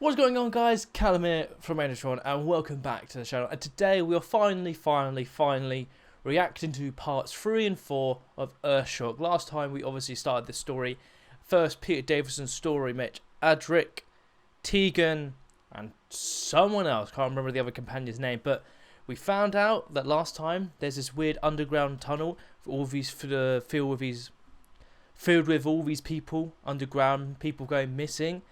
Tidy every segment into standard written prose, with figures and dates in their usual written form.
What's going on, guys? Callum here from Editron, and welcome back to the channel. And today we are finally reacting to parts 3 and 4 of Earthshock. Last time we obviously started this story. First, Peter Davison's story met Adric, Tegan, and someone else. Can't remember the other companion's name, but we found out that last time there's this weird underground tunnel for all these filled with all these people underground, people going missing.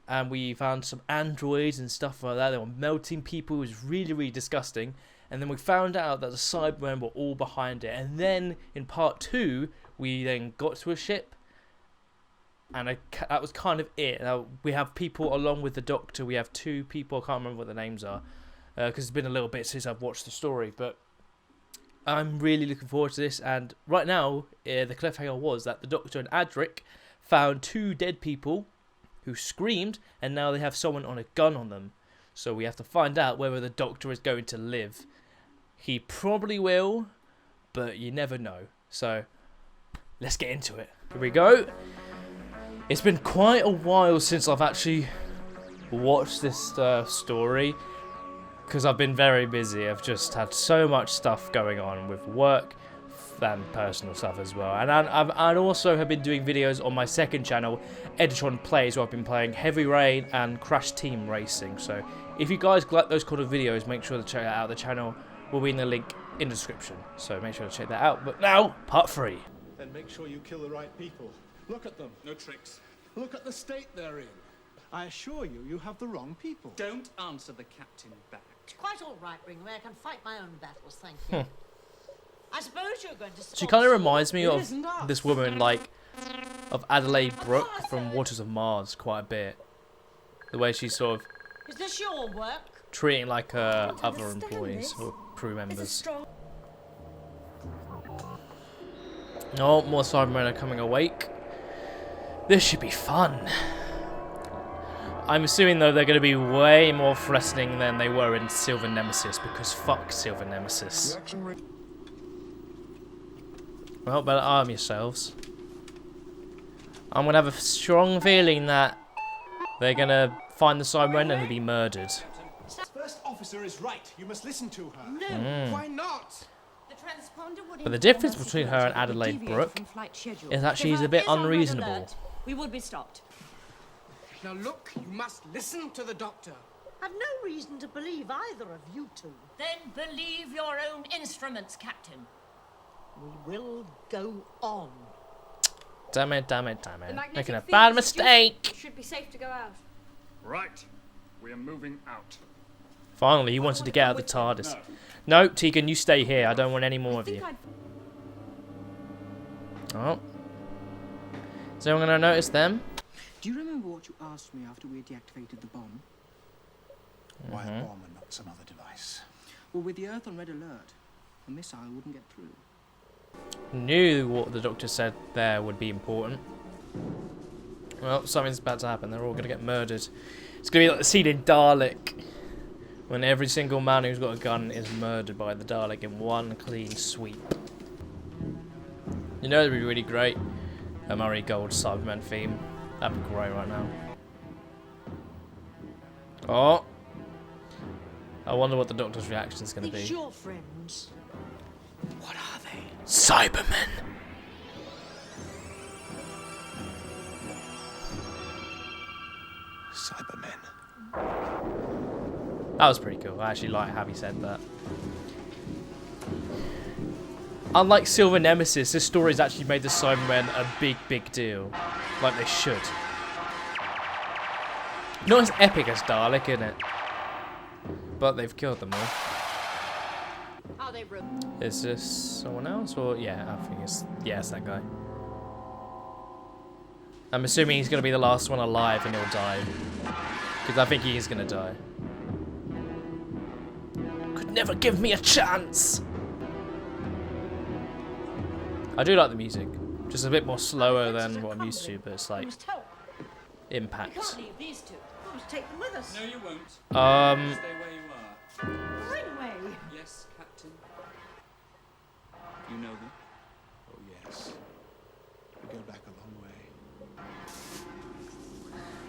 And we found some androids and stuff like that. They were melting people. It was really disgusting. And then we found out that the Cybermen were all behind it. And then in part 2, we then got to a ship. And that was kind of it. Now, we have people along with the Doctor. We have 2 people. I can't remember what the names are. Because it's been a little bit since I've watched the story. But I'm really looking forward to this. And right now, the cliffhanger was that the Doctor and Adric found 2 dead people who screamed, and now they have someone on a gun on them. So we have to find out whether the Doctor is going to live. He probably will, but you never know. So let's get into it. Here we go. It's been quite a while since I've actually watched this story, because I've been very busy. I've just had so much stuff going on with work and personal stuff as well, and I also have been doing videos on my second channel, Editron Plays, where I've been playing Heavy Rain and Crash Team Racing. So if you guys like those kind of videos, make sure to check that out. The channel will be in the link in the description, so make sure to check that out. But now, part 3. Then make sure you kill the right people. Look at them. No tricks. Look at the state they're in. I assure you, you have the wrong people. Don't answer the captain back. It's quite all right, Ringway. I can fight my own battles, thank you. I suppose you're going to. She kind of reminds me of this woman, like, of Adelaide Brooke from Waters of Mars quite a bit. The way she's sort of Is this your work? treating like her other employees or crew members. Oh, more Cybermen are coming awake. This should be fun. I'm assuming, though, they're going to be way more threatening than they were in Silver Nemesis, because fuck Silver Nemesis. Well, better arm yourselves. I'm going to have a strong feeling that they're going to find the Cybermen and be murdered. First officer is right. You must listen to her. No. Why not? The transponder would But the difference between her and Adelaide Brooke is that she's a bit unreasonable. We would be stopped. Now look, you must listen to the doctor. I've no reason to believe either of you two. Then believe your own instruments, Captain. We will go on. Damn it. Making a bad mistake. Should be safe to go out. Right. We are moving out. Finally, he wanted to get out of the TARDIS. No, Tegan, you stay here. I don't want any more of you. Oh. Is anyone going to notice them? Do you remember what you asked me after we had deactivated the bomb? Why a bomb and not some other device? Well, with the Earth on red alert, a missile wouldn't get through. Knew what the Doctor said there would be important. Well, something's about to happen. They're all going to get murdered. It's going to be like the scene in Dalek, when every single man who's got a gun is murdered by the Dalek in one clean sweep. You know, it'd be really great. A Murray Gold Cyberman theme. That'd be great right now. Oh. I wonder what the Doctor's reaction is going to be. It's your friends. What are they? Cybermen. Cybermen. That was pretty cool. I actually like how he said that. Unlike Silver Nemesis, this story's actually made the Cybermen a big deal. Like they should. Not as epic as Dalek, isn't it? But they've killed them all. Are they rude? Is this someone else? Or yeah, I think it's that guy. I'm assuming he's gonna be the last one alive and he'll die. Because I think he is gonna die. Could never give me a chance! I do like the music. Just a bit more slower than what I'm used to, but it's like We impact. can't leave these two. We must take them with us. No, you won't. Stay where you are. Ringway. Yes, Captain. You know them? Oh, yes. We go back a long way.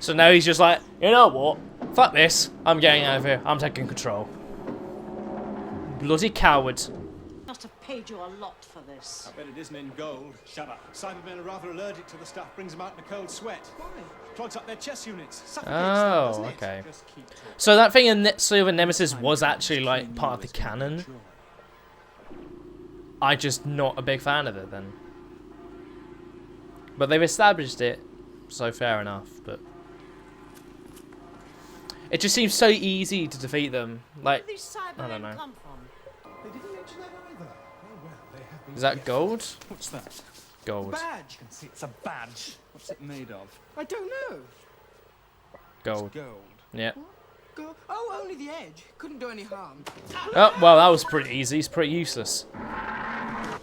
So now he's just like, you know what? Fuck this. I'm getting out of here. I'm taking control. Bloody cowards. Must have paid you a lot for this. I bet it isn't in gold. Shut up. Cybermen are rather allergic to the stuff. Brings them out in a cold sweat. Why? Clogs up their chest units. Suffocates them, Oh, doesn't it? okay. Just keep talking. So that thing in Silver Nemesis was actually like part of the canon. I just not a big fan of it then. But they've established it, so fair enough. But it just seems so easy to defeat them. Like, Where do these I don't know. Cybermen come from? They didn't mention that either. Oh, well, they have been. Is that gold? What's that? Gold. Badge. You can see it's a badge. What's it made of? I don't know. Gold. Gold. Yeah. Go. Oh, only the edge. Couldn't do any harm. Oh, well, that was pretty easy. It's pretty useless.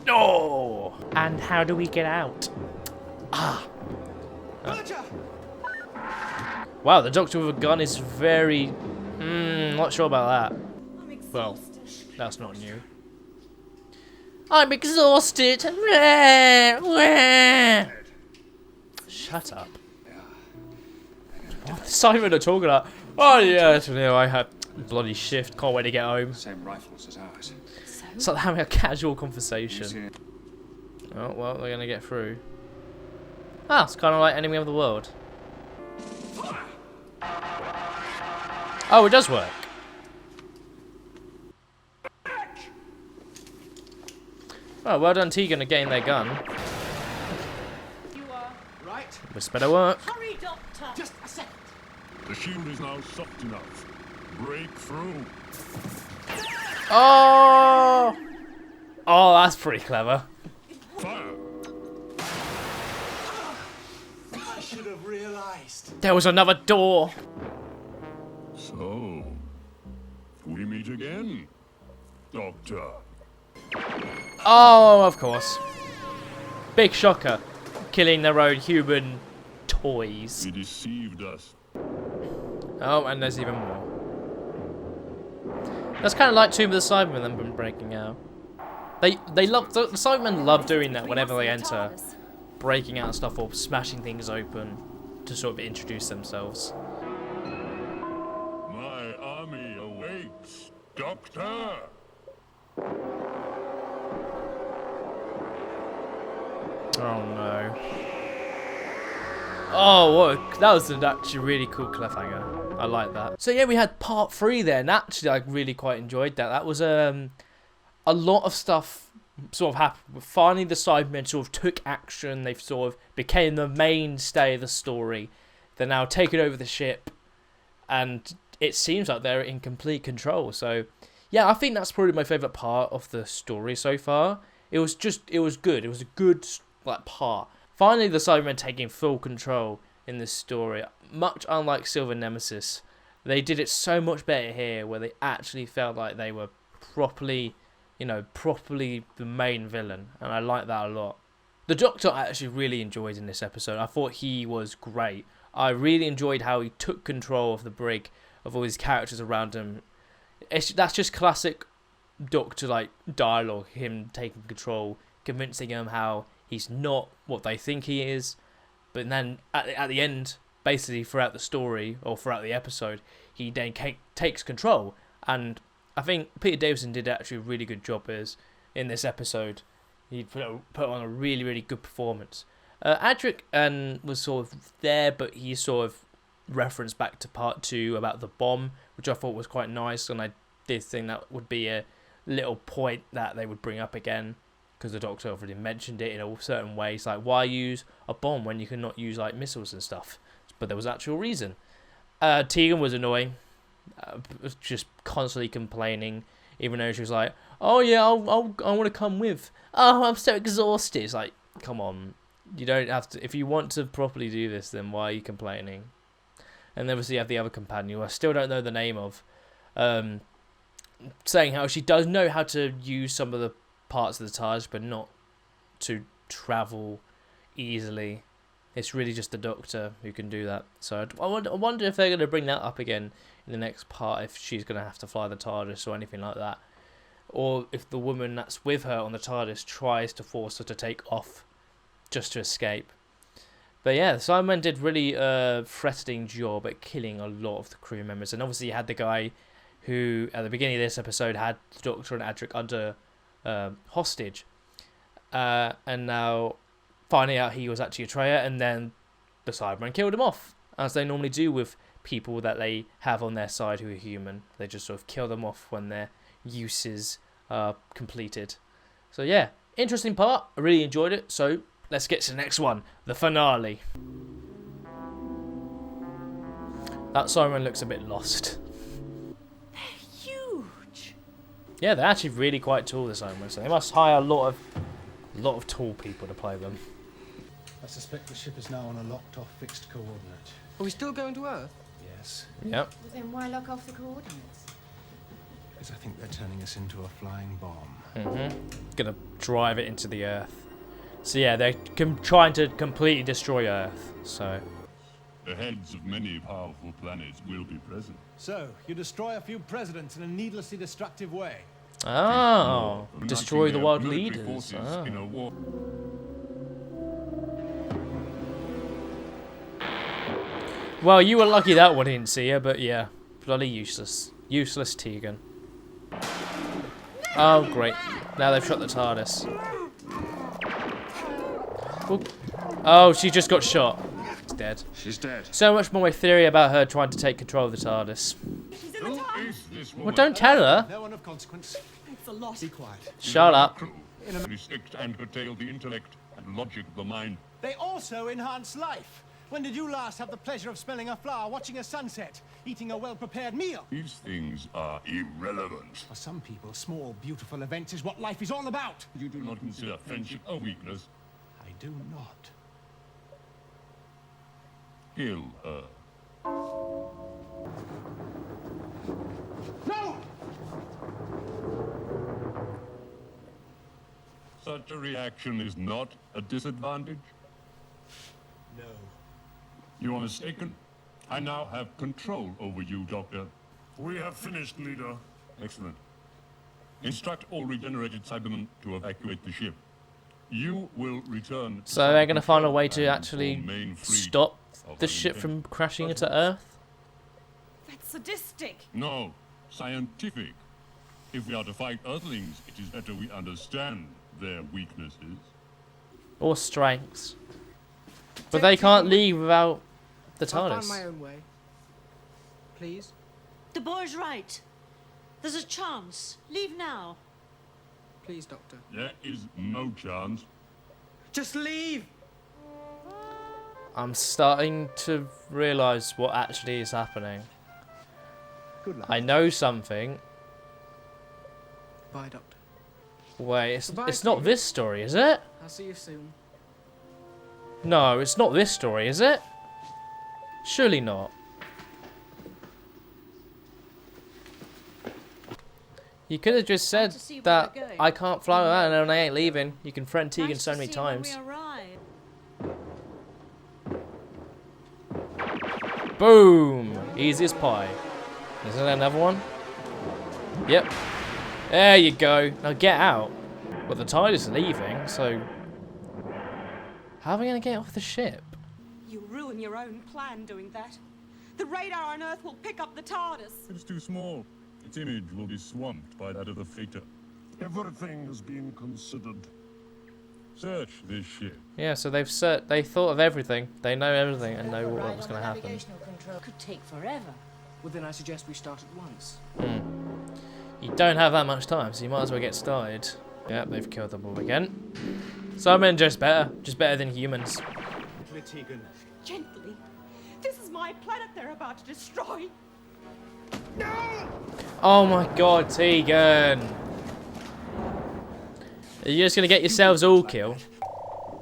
Oh! And how do we get out? Ah. Roger. Wow, the Doctor with a gun is very... not sure about that. Well, that's not new. I'm exhausted. Shut up. What? Simon are talking about. Oh yeah, I had bloody shift. Can't wait to get home. Same rifles as ours. It's like having a casual conversation. Oh well, they're gonna get through. Ah, it's kind of like Enemy of the World. Oh, it does work. Oh, well done, Tegan, at getting their gun. You are. Right. This better work. Hurry, Doctor. Just a second. The shield is now soft enough. Break through. Oh! Oh, that's pretty clever. Fire. I should have realised. There was another door. So, we meet again, Doctor. Oh, of course. Big shocker. Killing their own human toys. He deceived us. Oh, and there's even more. That's kind of like Tomb of the Cybermen them breaking out. They love the Cybermen love doing that whenever they enter, breaking out stuff or smashing things open to sort of introduce themselves. My army awaits, Doctor. Oh no. Oh, what that was an actually really cool cliffhanger. I like that. So yeah, we had part 3 there, and actually I really quite enjoyed that. That was a lot of stuff sort of happened. Finally the Cybermen sort of took action, they've sort of became the mainstay of the story. They're now taking over the ship, and it seems like they're in complete control. So yeah, I think that's probably my favourite part of the story so far. It was good. It was a good like part. Finally, the Cybermen taking full control in this story. Much unlike Silver Nemesis, they did it so much better here, where they actually felt like they were properly the main villain, and I like that a lot. The Doctor I actually really enjoyed in this episode. I thought he was great. I really enjoyed how he took control of the brig, of all his characters around him. That's just classic Doctor like dialogue, him taking control, convincing them how he's not what they think he is, but then at the end, basically throughout the story or throughout the episode, he then takes control. And I think Peter Davison did actually a really good job in this episode. He put on a really, really good performance. Adric was sort of there, but he sort of referenced back to part 2 about the bomb, which I thought was quite nice, and I did think that would be a little point that they would bring up again, because the Doctor already mentioned it in a certain ways, like why use a bomb when you can not use like missiles and stuff. But there was actual reason. Tegan was annoying, just constantly complaining, even though she was like, "Oh yeah, I want to come with. Oh, I'm so exhausted." It's like, come on, you don't have to. If you want to properly do this, then why are you complaining? And then obviously you have the other companion, who I still don't know the name of, saying how she does know how to use some of the parts of the TARDIS, but not to travel easily. It's really just the Doctor who can do that. So I wonder if they're going to bring that up again in the next part, if she's going to have to fly the TARDIS or anything like that. Or if the woman that's with her on the TARDIS tries to force her to take off just to escape. But yeah, Cybermen did really threatening job at killing a lot of the crew members. And obviously you had the guy who, at the beginning of this episode, had the Doctor and Adric under hostage. And now finding out he was actually a traitor, and then the Cybermen killed him off, as they normally do with people that they have on their side who are human. They just sort of kill them off when their uses are completed. So yeah, interesting part. I really enjoyed it. So let's get to the next one, the finale. That Cyberman looks a bit lost. They're huge. Yeah, they're actually really quite tall, the Cybermen, so they must hire a lot of tall people to play them. I suspect the ship is now on a locked-off fixed coordinate. Are we still going to Earth? Yes, Yep. Well, then why lock off the coordinates? because I think they're turning us into a flying bomb. Gonna drive it into the Earth. So yeah, they're trying to completely destroy Earth. So The heads of many powerful planets will be present. So, you destroy a few presidents in a needlessly destructive way. oh, Uniting destroy the their world military leaders. forces Oh. in a war. Well, you were lucky that one didn't see her, but yeah, bloody useless, useless Tegan. Oh great, now they've shot the TARDIS. Oh, she just got shot. She's dead. She's dead. So much more my theory about her trying to take control of the TARDIS. She's in the Who TARDIS. is this woman? Well, don't tell her. No one of consequence. It's a lot. Be quiet. Shut up. Restrict and curtail the intellect and logic of the mind. They also enhance life. When did you last have the pleasure of smelling a flower, watching a sunset, eating a well-prepared meal? These things are irrelevant. For some people, small, beautiful events is what life is all about. You do not consider friendship a weakness. I do not. Kill her. No! Such a reaction is not a disadvantage. No. You are mistaken. I now have control over you, Doctor. We have finished, leader. Excellent. Instruct all regenerated Cybermen to evacuate the ship. You will return. to So they're gonna find a way to and actually remain free stop of the our ship intent. from crashing into Earth. That's sadistic. No, scientific. If we are to fight Earthlings, it is better we understand their weaknesses. Or strengths. But they can't leave without the I'll find TARDIS. my own way. Please? The boy's right. There's a chance. Leave now. Please, Doctor. There is no chance. Just leave! I'm starting to realise what actually is happening. Good luck. I know something. Bye, Doctor. Wait, it's Goodbye, not Steve. this story, is it? I'll see you soon. No, it's not this story, is it? Surely not. You could have just said to see where that we're going. I can't fly around and I ain't leaving. You can threaten Tegan so many times. Boom! Easy as pie. Is there another one? Yep. There you go. Now get out. Well, the tide is leaving, so... How are we going to get off the ship? You ruin your own plan doing that. The radar on Earth will pick up the TARDIS. It's too small. Its image will be swamped by that of the freighter. Everything has been considered. Search this ship. Yeah, so they thought of everything. They know everything and know what was going to happen. Navigational control could take forever. Well, then I suggest we start at once. You don't have that much time, so you might as well get started. Yep, they've killed them all again. Cybermen just better than humans. Tegan. Gently. This is my planet they're about to destroy. Oh my god, Tegan! Are you just gonna get yourselves all killed?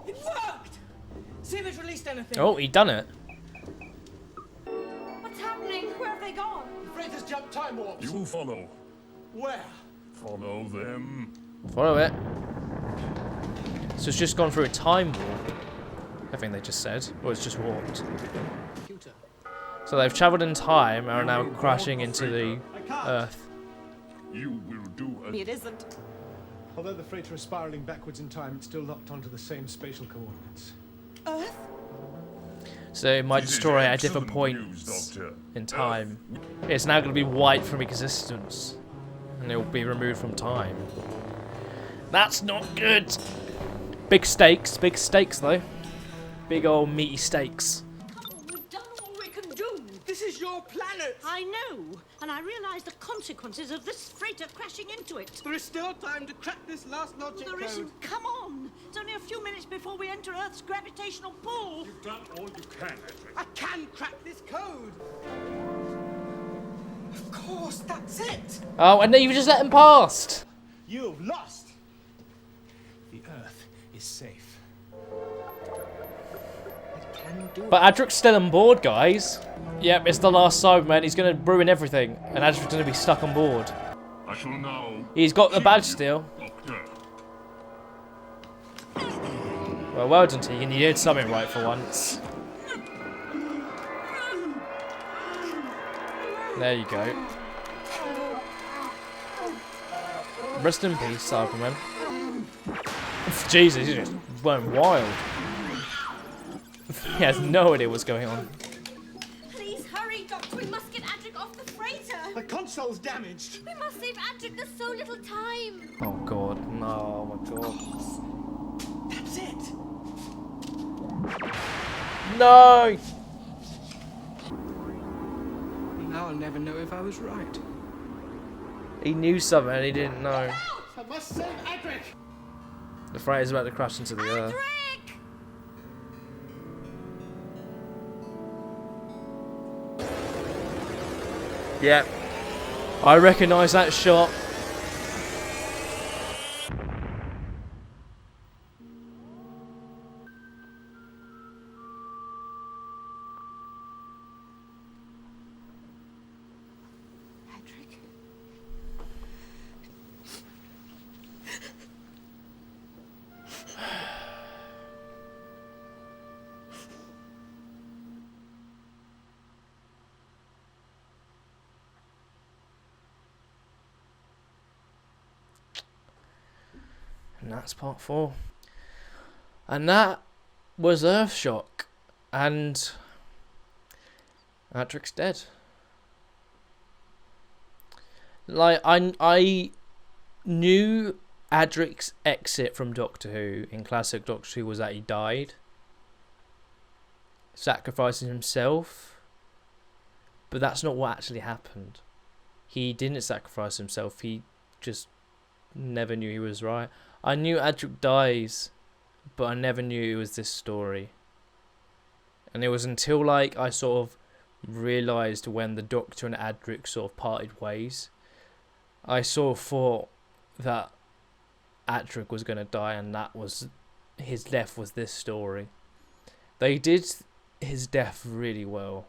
It worked! See if it's released anything. Oh, he done it. What's happening? Where have they gone? The freighters jumped time warps. You follow. Where? Follow them. Follow it. So it's just gone through a time warp. I think they just said. Or it's just warped. Computer. So they've travelled in time and are now crashing into the Earth. You will do as It isn't. Although the freighter is spiraling backwards in time, it's still locked onto the same spatial coordinates. Earth? So it might This is destroy at different excellent points news, Doctor. in time. It's now going to be wiped from existence. And it will be removed from time. That's not good! Big stakes though. Big old meaty steaks. We've done all we can do. This is your planet! I know, and I realise the consequences of this freighter crashing into it. There is still time to crack this last logic There code. isn't. Come on. It's only a few minutes before we enter Earth's gravitational pull. You've done all you can, Edric. I can crack this code! Of course, that's it! Oh, and then you just let him past! You've lost. The Earth is safe. Can do But Adric's still on board, guys. Yep, it's the last Cyberman. He's going to ruin everything. And Adric's going to be stuck on board. I shall now... He's got the choose badge you, still. Doctor. Well done, Tegan. You did something right for once. There you go. Rest in peace, Cyberman. Jesus, he just went wild. He has no idea what's going on. Please hurry, Doctor. We must get Adric off the freighter. The console's damaged. We must save Adric. There's so little time. Oh god, no, oh my god. That's it! No! Now I'll never know if I was right. He knew something and he didn't know. I must save Edric. The freighter's about to crash into the earth. Adric! Yep. I recognise that shot. Adric? And that's part 4. And that was Earthshock. And Adric's dead. Like, I knew Adric's exit from Doctor Who in classic Doctor Who was that he died, sacrificing himself. But that's not what actually happened. He didn't sacrifice himself. He just never knew he was right. I knew Adric dies, but I never knew it was this story. And it was until like I sort of realised when the Doctor and Adric sort of parted ways, I sort of thought that Adric was going to die and that was his death was this story. They did his death really well.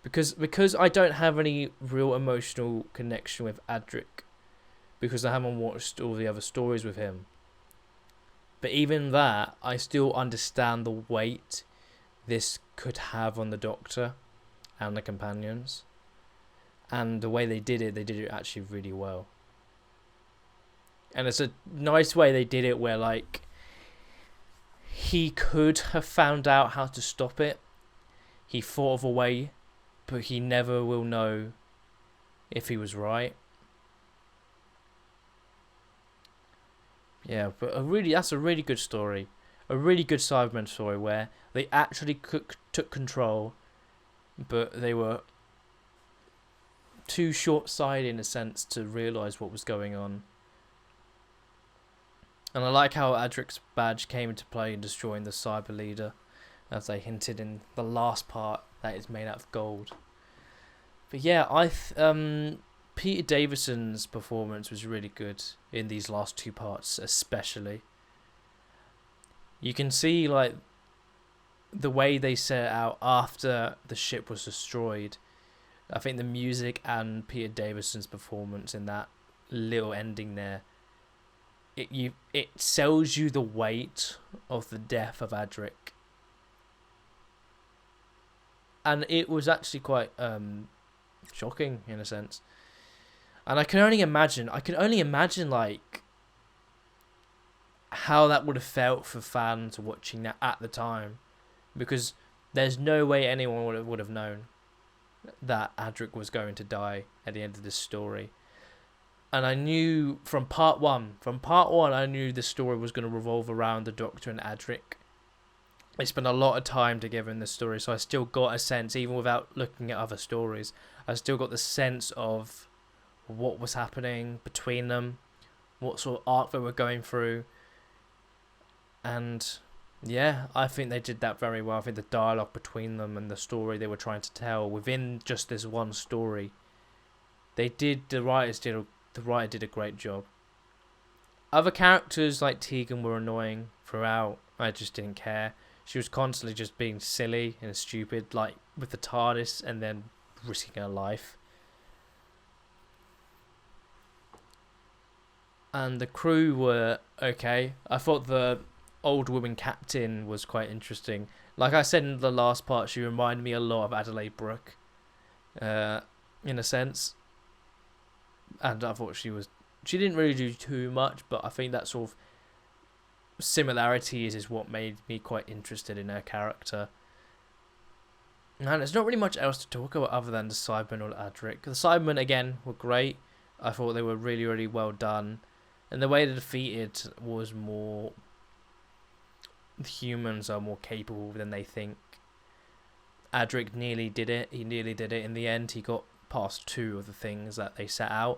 Because I don't have any real emotional connection with Adric, because I haven't watched all the other stories with him. But even that, I still understand the weight this could have on the Doctor and the companions. And the way they did it actually really well. And it's a nice way they did it where, like, he could have found out how to stop it. He thought of a way, but he never will know if he was right. Yeah, but that's a really good story. A really good Cybermen story where they actually took control, but they were too short-sighted in a sense to realise what was going on. And I like how Adric's badge came into play in destroying the Cyber Leader, as they hinted in the last part that is made out of gold. But yeah, Peter Davison's performance was really good in these last 2 parts, especially. You can see like the way they set it out after the ship was destroyed. I think the music and Peter Davison's performance in that little ending there, it sells you the weight of the death of Adric. And it was actually quite shocking in a sense. And I can only imagine like how that would have felt for fans watching that at the time, because There's no way anyone would have known that Adric was going to die at the end of this story. And I knew from part one, I knew the story was going to revolve around the Doctor and Adric. They spent a lot of time together in this story, so I still got a sense, even without looking at other stories, I still got the sense of what was happening between them, what sort of arc they were going through. And yeah, I think they did that very well. I think the dialogue between them and the story they were trying to tell within just this one story, the writer did a great job. Other characters like Tegan were annoying throughout. I just didn't care. She was constantly just being silly and stupid, like with the TARDIS, and then risking her life. And the crew were okay. I thought the old woman captain was quite interesting. Like I said in the last part, she reminded me a lot of Adelaide Brooke, in a sense. And I thought she didn't really do too much, but I think that sort of similarities is what made me quite interested in her character. And there's not really much else to talk about other than the Cybermen or Adric. The Cybermen, again, were great. I thought they were really, really well done. And the way they're defeated was more... The humans are more capable than they think. Adric nearly did it. He nearly did it in the end. He got past 2 of the things that they set out,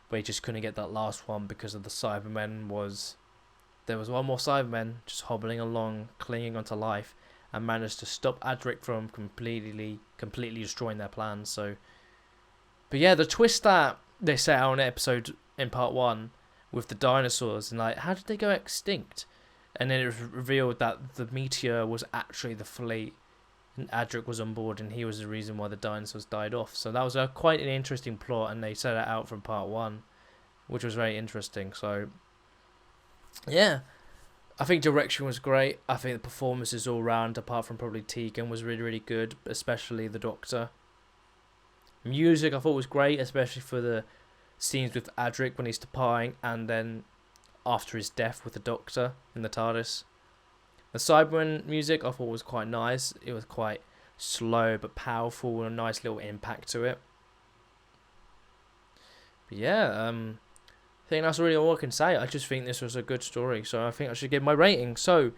but he just couldn't get that last one because of the Cybermen. There was one more Cyberman just hobbling along, clinging onto life, and managed to stop Adric from completely destroying their plans. So, but yeah, the twist that they set out in part 1 with the dinosaurs, and like, how did they go extinct? And then it was revealed that the meteor was actually the fleet, and Adric was on board, and he was the reason why the dinosaurs died off. So that was quite an interesting plot, and they set it out from part 1, which was very interesting. So yeah, I think direction was great. I think the performances all round, apart from probably Tegan, was really, really good, especially the Doctor. Music I thought was great, especially for the scenes with Adric when he's departing, and then after his death with the Doctor in the TARDIS. The Cyberman music I thought was quite nice. It was quite slow but powerful, and a nice little impact to it. But yeah, I think that's really all I can say. I just think this was a good story, so I think I should give my rating. So,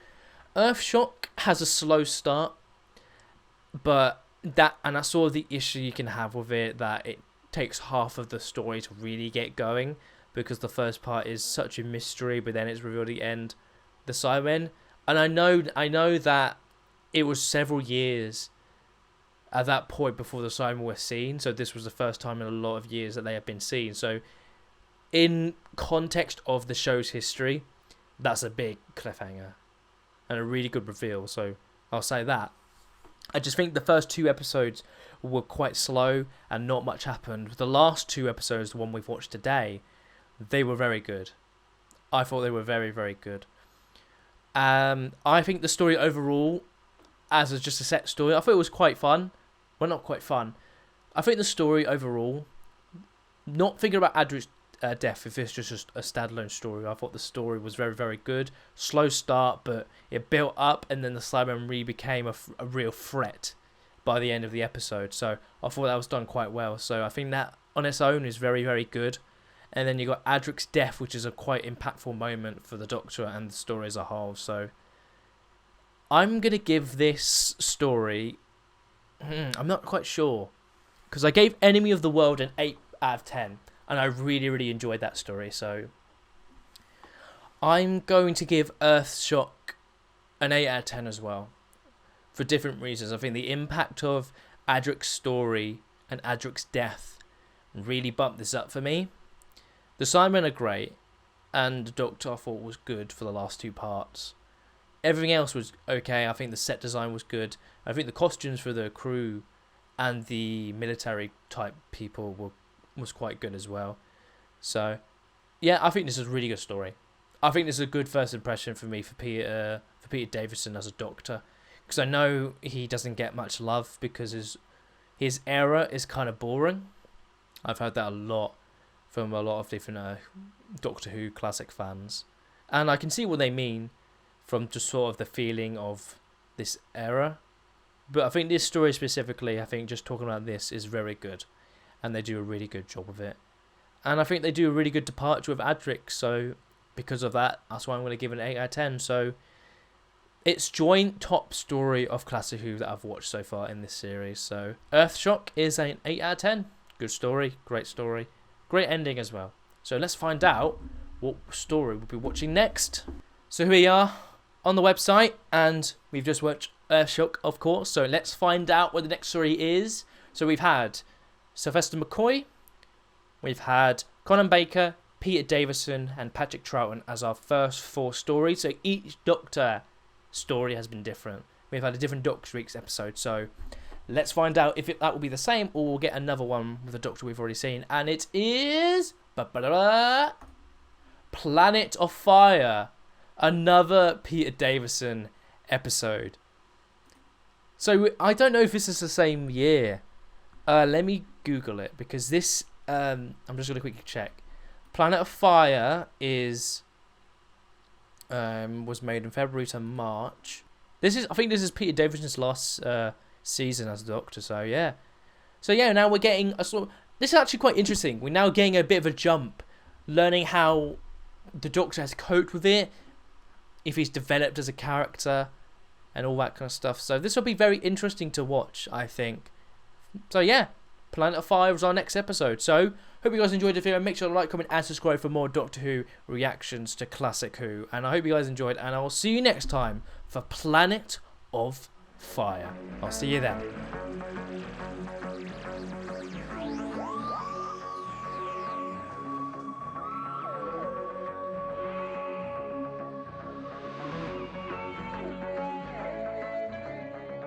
Earthshock has a slow start, but that's sort of the issue you can have with it, that it takes half of the story to really get going, because the first part is such a mystery, but then it's revealed at the end, the Cybermen. And I know that it was several years at that point before the Cybermen were seen, so this was the first time in a lot of years that they have been seen. So, in context of the show's history, that's a big cliffhanger and a really good reveal, so I'll say that. I just think the first 2 episodes were quite slow and not much happened. The last 2 episodes, the one we've watched today, they were very good. I thought they were very, very good. I think the story overall, as just a set story, I thought it was quite fun. Well, not quite fun. I think the story overall, not thinking about Adric's death, if it's just a standalone story, I thought the story was very, very good. Slow start, but it built up, and then the Cybermen really became a real threat by the end of the episode. So I thought that was done quite well. So I think that on its own is very, very good. And then you got Adric's death, which is a quite impactful moment for the Doctor and the story as a whole. So I'm going to give this story... I'm not quite sure. Because I gave Enemy of the World an 8 out of 10. And I really, really enjoyed that story. So I'm going to give Earthshock an 8 out of 10 as well. For different reasons. I think the impact of Adric's story and Adric's death really bumped this up for me. The Cybermen are great, and the Doctor I thought was good for the last 2 parts. Everything else was okay. I think the set design was good. I think the costumes for the crew and the military type people was quite good as well. So, yeah, I think this is a really good story. I think this is a good first impression for me for Peter Davison as a Doctor, because I know he doesn't get much love because his era is kind of boring. I've heard that a lot from a lot of different Doctor Who classic fans, and I can see what they mean from just sort of the feeling of this era, But I think this story specifically, I think just talking about this is very good. And they do a really good job of it. And I think they do a really good departure with Adric. So because of that, that's why I'm going to give it an 8 out of 10. So it's joint top story of Classic Who that I've watched so far in this series. So Earthshock is an 8 out of 10. Good story, great ending as well. So let's find out what story we'll be watching next. So here we are on the website, and we've just watched Earthshock, of course. So let's find out what the next story is. So we've had Sylvester McCoy, we've had Conan Baker, Peter Davison, and Patrick Troughton as our first 4 stories. So each Doctor story has been different. We've had a different Doctor Week's episode. So let's find out if that will be the same, or we'll get another one with a Doctor we've already seen. And it is Planet of Fire, another Peter Davison episode. So I don't know if this is the same year. Let me Google it, because this I'm just going to quickly check. Planet of Fire is was made in February to March. I think this is Peter Davison's last season as the Doctor. So yeah. Now we're getting a sort of, this is actually quite interesting. We're now getting a bit of a jump, learning how the Doctor has coped with it, if he's developed as a character, and all that kind of stuff. So this will be very interesting to watch, I think. So yeah, Planet of Fire is our next episode. So hope you guys enjoyed the video. Make sure to like, comment, and subscribe for more Doctor Who reactions to Classic Who. And I hope you guys enjoyed, and I will see you next time for Planet of Fire. I'll see you then.